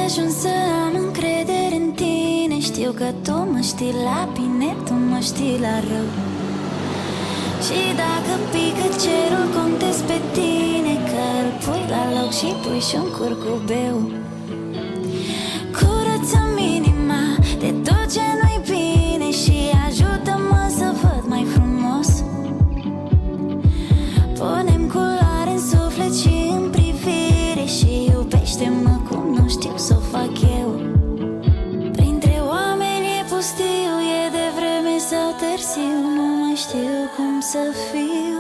ajuns să am încredere în tine. Știu că tu mă știi la bine, tu mă știi la rău. Și dacă pică cerul, contez pe tine, că îl pui la loc și pui și un curcubeu. Curăță-mi inima de tot ce nu-i bine și ajută-mă să văd mai frumos. Pune-mi culoare în suflet și în privire și iubește-mă cum nu știu să o fac eu. Printre oameni e pustiu, e de vreme sau târziu, nu mai știu cum să fiu.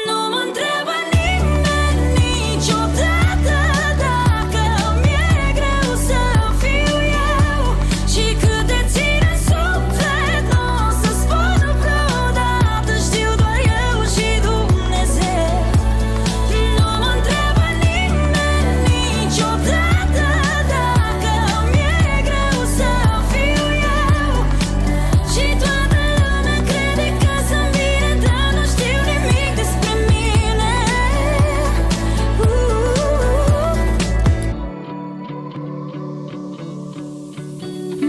Nu mă întreabă nimeni niciodată dacă mi-e greu să fiu eu. Și cât de ține în suflet n-o să spună vreodată, știu doar eu și Dumnezeu. Nu mă întreabă nimeni niciodată dacă mi-e greu să fiu eu. Și toată lumea crede că sunt bine, dar nu știu nimic despre mine.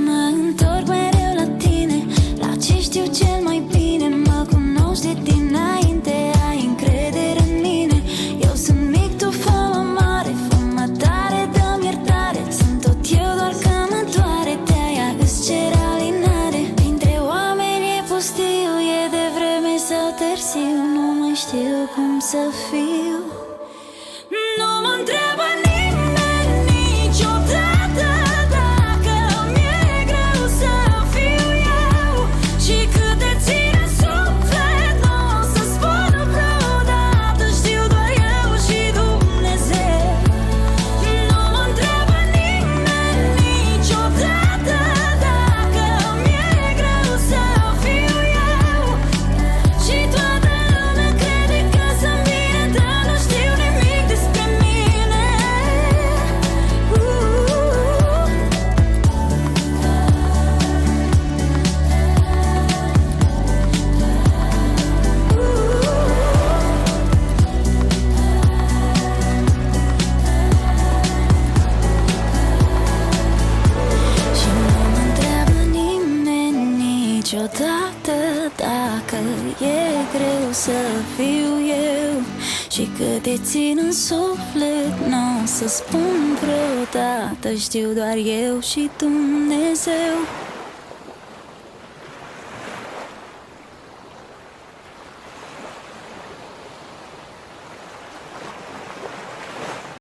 Mă întorc mereu la tine, la ce știu cel mai bine. Mă cunoști de dinainte, ai încredere în mine. Eu sunt mic, tu fă-mă mare, fă-mă tare, dă-mi iertare. Sunt tot eu, doar că mă doare, de-aia îți cer alinare. Printre oameni e pustiu, e de vreme sau târziu, nu mai știu cum să fiu. Nu mă întreabă nimeni niciodată dacă mi-e greu să fiu eu. Și cât de ține în suflet n-o să spună vreodată, știu doar eu și Dumnezeu. Nu mă întreabă nimeni niciodată dacă mi-e greu să fiu eu. Și toată lumea crede că sunt bine, dar nu știu nimic despre mine. Și nu mă întreabă nimeni niciodată dacă e greu să fiu eu. Și cât te țin în suflet n-o să spun vreodată, știu doar eu și Dumnezeu.